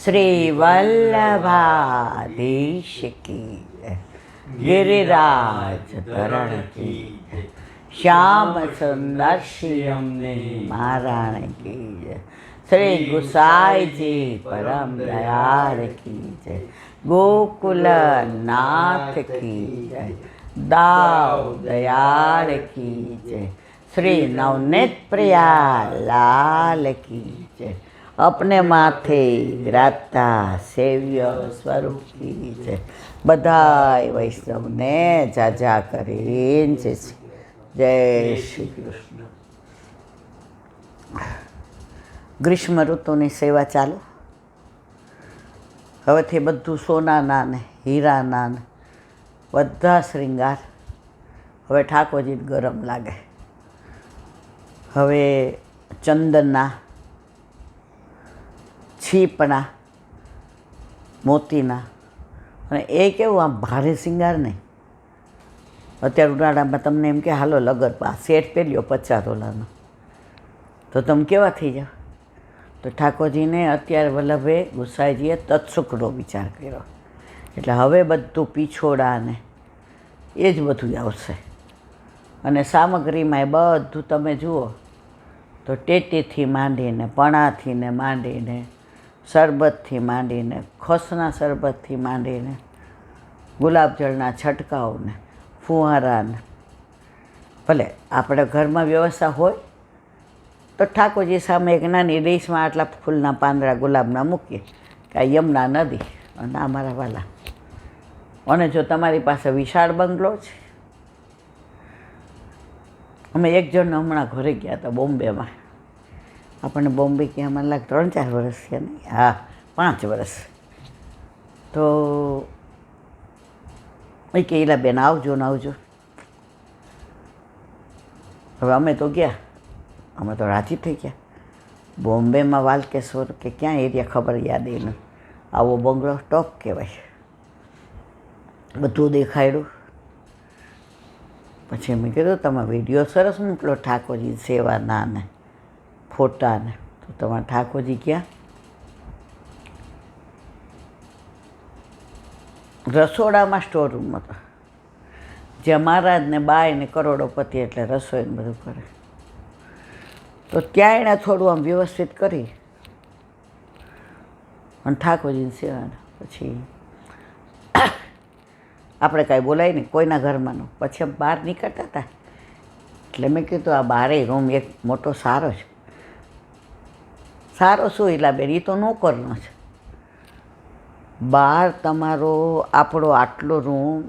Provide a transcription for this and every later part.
શ્રી વલ્લભાધીશ કી જય. ગિરિરાજ ધરણ કી જય. શ્યામ સુંદર શ્રી મહારાણ કી જય. શ્રી ગુસાઈજી પરમ દયાળ કી જય. ગોકુલ નાથ કી જય. દાવ દયાળ કી જય. શ્રી નવનીત પ્રિયા લાલ કી જય. अपने माथे राता सेव्य स्वरूप की जय. बधाय वैष्णव ने जाजा करीन जय श्री कृष्ण. ग्रीष्म ऋतुनी सेवा चालू. हवेथी बधुं सोनाना ने हीराना ने बधा श्रृंगार हवे ठाकोरजी गरम लागे. हवे चंदनना છીપણા મોતીના અને એ કેવું આમ ભારે શિંગાર નહીં. અત્યારે ઉનાળામાં તમને એમ કે હાલો લગનમાં સેટ પહેર્યો 50 ડોલરનો તો તમે કેવા થઈ જાઓ. તો ઠાકોરજીને અત્યારે વલ્લભે ગુસાઈજીએ તત્સુખનો વિચાર કર્યો એટલે હવે બધું પીછોડાને એ જ બધું આવશે. અને સામગ્રીમાં એ બધું તમે જુઓ તો ટેટીથી માંડીને પણાથી ને માંડીને શરબતથી માંડીને ખસના શરબતથી માંડીને ગુલાબજળના છંટકાવને ફુવારાને ભલે આપણે ઘરમાં વ્યવસ્થા હોય તો ઠાકોરજી સામે એક નાની ડીશમાં આટલા ફૂલના પાંદડા ગુલાબના મૂકીએ કે આ યમુના નદી અને અમારા વાલા. અને જો તમારી પાસે વિશાળ બંગલો છે. અમે એક જણને હમણાં ઘરે ગયા હતા બોમ્બેમાં. આપણને બોમ્બે ક્યાં મને લાગે 3-4 વર્ષ થયા નહીં, હા 5 વર્ષ. તો એ કે એલા બેન આવજો ને આવજો. હવે અમે તો ગયા, અમે તો રાજી થઈ ગયા. બોમ્બેમાં વાલકેશ્વર કે ક્યાં એરિયા ખબર યાદ એને આવો બંગલો ટોપ કહેવાય. બધું દેખાડ્યું. પછી મેં કીધું તમે વિડીયો સરસ મોકલો ઠાકોરજી સેવાના ને ફોટાને. તો તમારા ઠાકોરજી ક્યાં? રસોડામાં સ્ટોર રૂમ હતો જ્યાં મહારાજને બાય ને કરોડોપતિ એટલે રસોઈને બધું કરે. તો ત્યાં એણે થોડું આમ વ્યવસ્થિત કરી અને ઠાકોરજીની સેવાને પછી આપણે કાંઈ બોલાય નહીં કોઈના ઘરમાંનું. પછી બહાર નીકળતા હતા એટલે મેં કીધું આ બારે રૂમ એક મોટો સારો છે. સારો શું એલા બેન, એ તો નોકરનો છે. બહાર તમારો આપણો આટલો રૂમ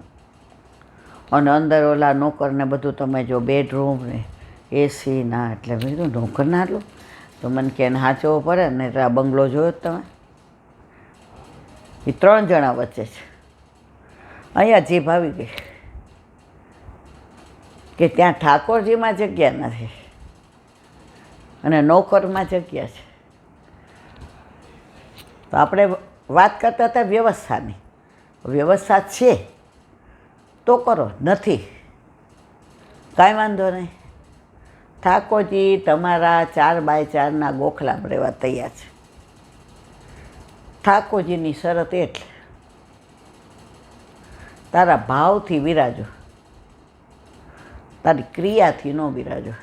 અને અંદર ઓલા નોકરને બધું તમે જો બેડરૂમ ને એસી ના એટલે મેં કીધું નોકર ના લો. તો મને કે એને હાંચવો પડે ને એટલે આ બંગલો જોયો તમે. એ 3 જણા વચ્ચે છે. અહીંયા જીભ આવી ગઈ કે ત્યાં ઠાકોરજીમાં જગ્યા નથી અને નોકરમાં જગ્યા છે. તો આપણે વાત કરતા હતા વ્યવસ્થાની. વ્યવસ્થા છે તો કરો, નથી કાંઈ વાંધો નહીં. ઠાકોરજી તમારા 4x4 ગોખલા રહેવા તૈયાર છે. ઠાકોરજીની શરત એટલે તારા ભાવથી વિરાજો, તારી ક્રિયાથી ન વિરાજો.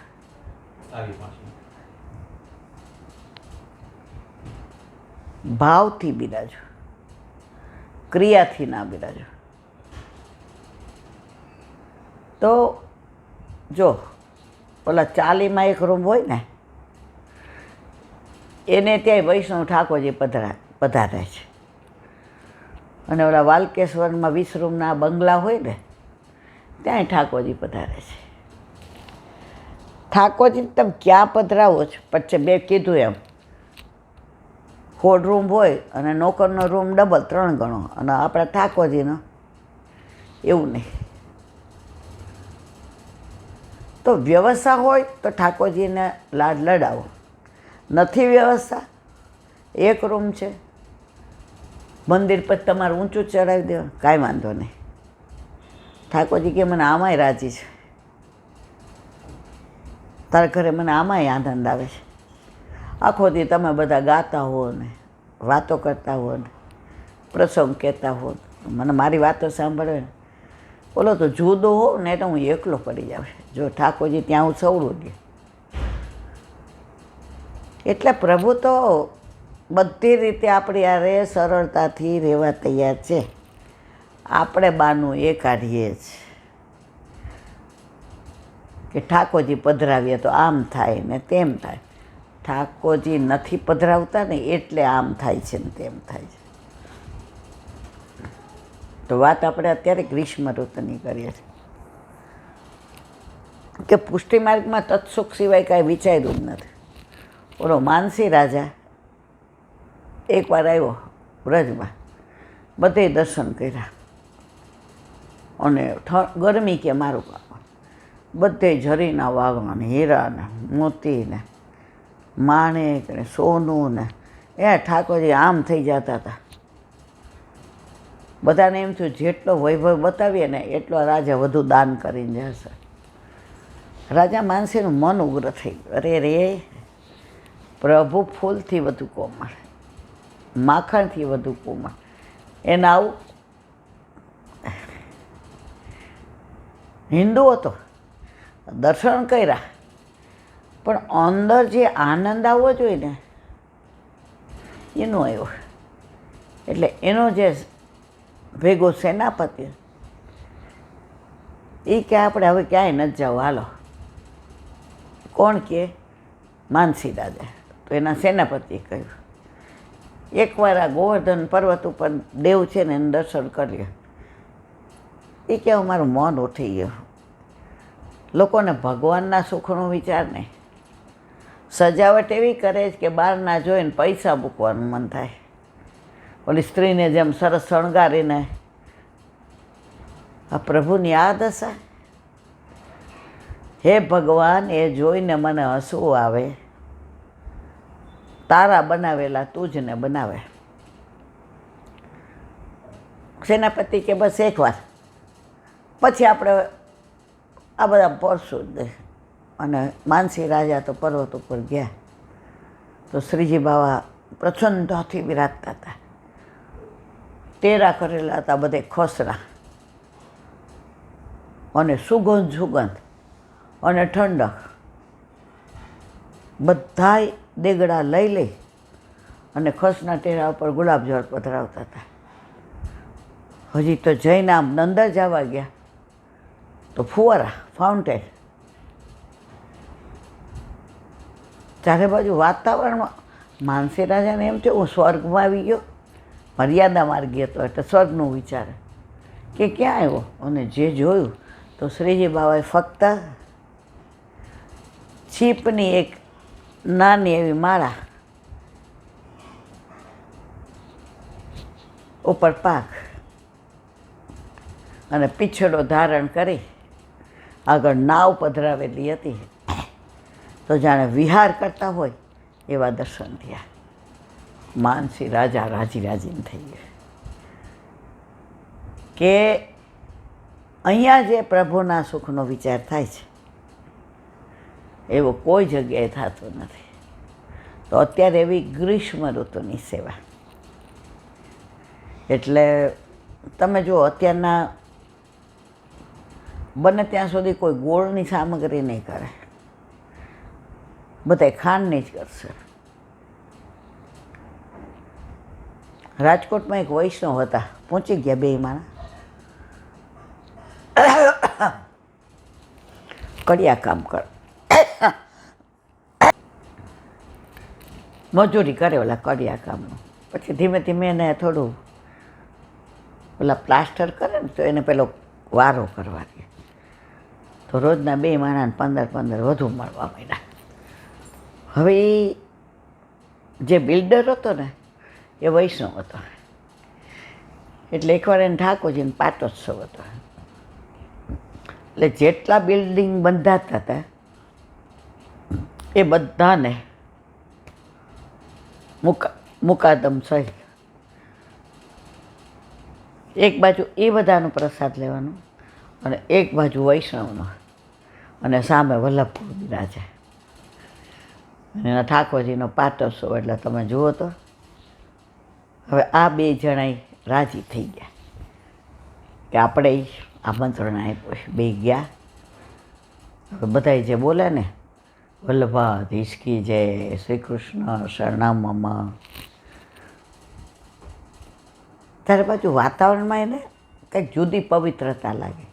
ભાવથી બિરાજો, ક્રિયાથી ના બિરાજો. તો જો ઓલા 40માં એક રૂમ હોય ને એને ત્યાંય વૈષ્ણવ ઠાકોરજી પધારે છે. અને ઓલા વાલકેશ્વરમાં 20 રૂમના બંગલા હોય ને ત્યાંય ઠાકોરજી પધારે છે. ઠાકોરજી તમે ક્યાં પધરાવો છો પછી બે કીધું એમ હોડ રૂમ હોય અને નોકરનો રૂમ ડબલ 3 ગણો અને આપણા ઠાકોરજીનો એવું નહીં. તો વ્યવસ્થા હોય તો ઠાકોરજીને લાડ લડાવો. નથી વ્યવસ્થા, એક રૂમ છે, મંદિર પર તમારે ઊંચું ચડાવી દેવાનું, કાંઈ વાંધો નહીં. ઠાકોરજી કે મને આમાંય રાજી છે, તારા ઘરે મને આમાંય આનંદ આવે છે. આખો દી તમે બધા ગાતા હો ને વાતો કરતા હો ને પ્રસંગ કહેતા હો, મને મારી વાતો સાંભળે ને બોલો તો જુદો હો ને તો હું એકલો પડી જાવ, જો ઠાકોરજી ત્યાં હું સવડું દે. એટલે પ્રભુ તો બધી રીતે આપણી આરે સરળતાથી રહેવા તૈયાર છે. આપણે બાનું એ કાઢીએ જ કે ઠાકોરજી પધરાવીએ તો આમ થાય ને તેમ થાય. ઠાકોરજી નથી પધરાવતા ને એટલે આમ થાય છે ને તેમ થાય છે. તો વાત આપણે અત્યારે ગ્રીષ્મ ઋતુની કરીએ છીએ કે પુષ્ટિ માર્ગમાં તત્સુખ સિવાય કાંઈ વિચાર્યું જ નથી. ઓલો માનસી રાજા એકવાર આવ્યો વ્રજમાં, બધે દર્શન કર્યા અને ગરમી કે મારું કામ, બધે ઝરીના વાઘણ, હીરાને મોતીને માણેક ને સોનું ને એ ઠાકોરજી આમ થઈ જતા હતા. બધાને એમ થયું જેટલો વૈભવ બતાવીએ ને એટલો રાજા વધુ દાન કરીને જશે. રાજા માનસીનું મન ઉગ્ર થઈ ગયું, અરે રે પ્રભુ ફૂલથી વધુ કોમળ, માખણથી વધુ કોમળ. એને આવું હિન્દુ હતો, દર્શન કર્યા, પણ અંદર જે આનંદ આવવો જોઈએ ને એનો આવ્યો. એટલે એનો જે ભેગો સેનાપતિ એ કે આપણે હવે ક્યાંય નથી જાવ, હાલો. કોણ કે? માનસી રાજા. તો એના સેનાપતિએ કહ્યું એકવાર આ ગોવર્ધન પર્વત ઉપર દેવ છે ને એને દર્શન કરીએ. એ કહેવું મારું મન ઉઠી ગયું. લોકોને ભગવાનના સુખનો વિચાર નહીં, સજાવટ એવી કરે છે કે બહારના જોઈને પૈસા મૂકવાનું મન થાય. ઓલી સ્ત્રીને જેમ સરસ શણગારીને આ પ્રભુની આ દશા. હે ભગવાન, એ જોઈને મને હસવું આવે. તારા બનાવેલા તું જ ને બનાવે. સેનાપતિ કે બસ એકવાર, પછી આપણે આ બધા પડશું જ નહીં. અને માનસી રાજા તો પર્વત ઉપર ગયા તો શ્રીજી બાવા પ્રચંડથી બિરાજતા હતા. તેરા કરેલા હતા બધે ખોસરા, અને સુગંધ અને ઠંડક. બધાય દેગડા લઈ અને ખસના ટેરા ઉપર ગુલાબજળ પધરાવતા હતા. હજી તો જઈને આમ અંદર જવા ગયા તો ફુવારા, ફાઉન્ટેન, ચારે બાજુ વાતાવરણમાં. માનસી રાજાને એમ થયું હું સ્વર્ગમાં આવી ગયો, મર્યાદા માર્ગી હતો એટલે સ્વર્ગનું વિચારે કે ક્યાં આવ્યો. અને જે જોયું તો શ્રીજી બાબાએ ફક્ત છીપની એક નાની એવી માળા ઉપર પાક અને પીછડો ધારણ કરી આગળ નાવ પધરાવેલી હતી. તો જાણે વિહાર કરતા હોય એવા દર્શન થયા. માનસી રાજા રાજીને થઈ ગયા કે અહીંયા જે પ્રભુના સુખનો વિચાર થાય છે એવો કોઈ જગ્યાએ થતો નથી. તો અત્યારે એવી ગ્રીષ્મ ઋતુની સેવા. એટલે તમે જુઓ અત્યારના બને ત્યાં સુધી કોઈ ગોળની સામગ્રી નહીં કરે, બધા ખાંડની જ કરશે. રાજકોટમાં એક વૈષ્ણવ હતા, પહોંચી ગયા બે માણસ, કડિયા કામ કર, મજૂરી કરે ઓલા કડિયા કામનું. પછી ધીમે ધીમે એને થોડું ઓલા પ્લાસ્ટર કરે ને તો એને પેલો વારો કરવા દે. તો રોજના બે માણસને 15 વધુ મળવા માંડ્યા. હવે જે બિલ્ડર હતો ને એ વૈષ્ણવ હતો. એટલે એકવાર એને ઠાકોરજીનો પાટોત્સવ હતો. એટલે જેટલા બિલ્ડિંગ બંધાતા હતા એ બધાને મુકાદમ સહિત એક બાજુ એ બધાનો પ્રસાદ લેવાનો અને એક બાજુ વૈષ્ણવનો, અને સામે વલ્લભ બિરાજે. એના ઠાકોરજીનો પાટોત્સવ એટલે તમે જુઓ તો હવે આ બે જણાય રાજી થઈ ગયા કે આપણે આમંત્રણ આપ્યું. બે ગયા. હવે બધાય જે બોલે ને વલ્લભાધીશ કી જય, શ્રી કૃષ્ણ શરણામમાં, ત્યારે પાછું વાતાવરણમાં એને કંઈક જુદી પવિત્રતા લાગે.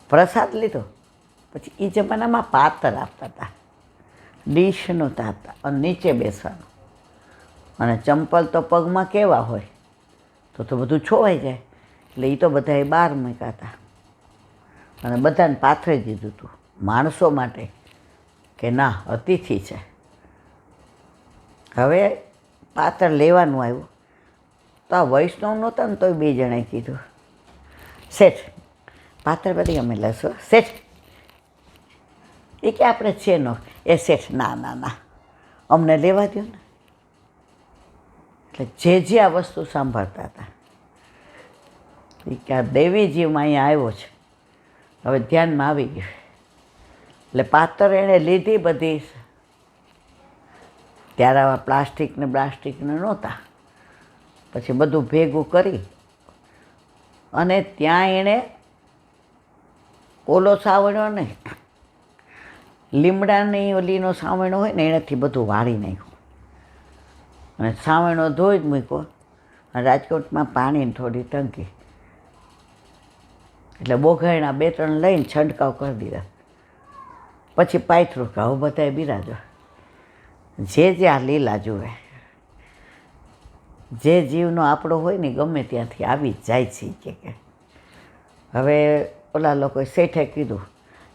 પ્રસાદ લીધો પછી એ જમાનામાં પાતર આપતા હતા, ડીશ નહોતા આપતા, અને નીચે બેસવાનું, અને ચંપલ તો પગમાં કેવા હોય તો બધું છોવાઈ જાય, એટલે એ તો બધાએ બહાર મૂક્યા હતા. અને બધાને પાથરી દીધું હતું માણસો માટે કે ના અતિથિ છે. હવે પાત્ર લેવાનું આવ્યું તો આ વૈષ્ણવ નહોતા ને તોય બે જણાએ કીધું, શેઠ પાત્ર બધી અમે લેશો. શેઠ એ કે આપણે છે નો. એ શેઠ ના ના ના અમને લેવા દો ને. એટલે જે આ વસ્તુ સાંભળતા હતા એ કે આ દેવીજીમાં અહીંયા આવ્યો છે, હવે ધ્યાનમાં આવી ગયું. એટલે પાત્ર એણે લીધી બધી. ત્યારે આવા પ્લાસ્ટિકને નહોતા. પછી બધું ભેગું કરી અને ત્યાં એણે ઓલો સાવણો ને લીમડાની ઓલીનો સાવણો હોય ને એનાથી બધું વાળી નાખ્યું અને સાવણો ધોઈ જ મૂક્યો. અને રાજકોટમાં પાણીની થોડી ટંકી, એટલે બોઘાયણા 2-3 લઈને છંટકાવ કરી દીધા. પછી પાથરું કે હવે બધાએ બિરાજો. જે આ લીલા જુએ, જે જીવનો આપણો હોય ને ગમે ત્યાંથી આવી જ જાય છે કે. હવે ઓલા લોકોએ શેઠે કીધું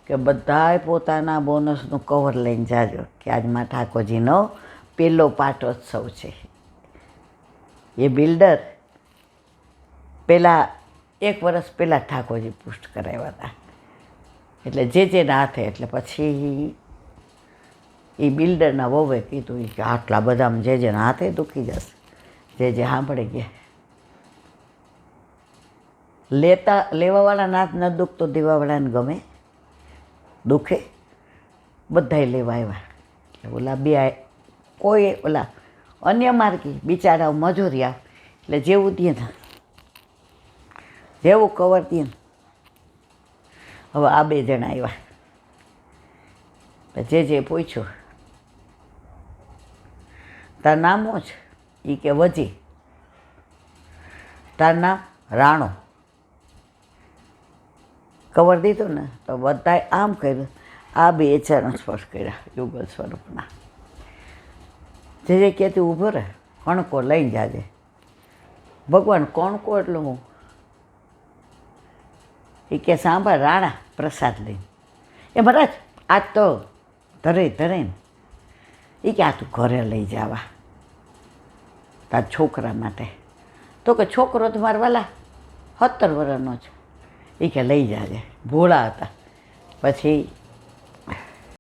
કે બધાએ પોતાના બોનસનું કવર લઈને જાજો કે આજમાં ઠાકોરજીનો પહેલો પાટોત્સવ છે. એ બિલ્ડર પહેલાં 1 વર્ષ પહેલાં ઠાકોરજી પુષ્ટ કરાવ્યા હતા, એટલે જે ના હાથે. એટલે પછી એ બિલ્ડરના વહુએ કીધું કે આટલા બધામાં જે હાથે દુખી જશે. જે સાંભળી ગયા. લેવાવાળા નાથ ન દુખતો દેવાવાળાને ગમે, દુખે. બધાય લેવા આવ્યા. એટલે ઓલા બે કોઈ ઓલા અન્ય માર્ગી બિચારા મજૂરિયા, એટલે જેવું દે ને જેવું કવર દે ને. હવે આ 2 જણા આવ્યા. જે પૂછ્યું તાર નામ શું છે? એ કે વજી. તાર નામ? રાણો. કવર દીધું ને તો બધાએ આમ કર્યું. આ 2 ચરણ સ્પર્શ કર્યા યુગલ સ્વરૂપના. જે કહેતી ઊભો રહે, કણકો લઈને જાજે. ભગવાન કણકો એટલે હું? એ કે સાંભળ રાણા પ્રસાદ લઈને. એ મહારાજ આજ તો ધરે ને. એ કે આ તું ઘરે લઈ જવા તાર છોકરા માટે. તો કે છોકરો તો મારા વાલા 17 વર્ષનો છે. એ કે લઈ જાજે. ભોળા હતા. પછી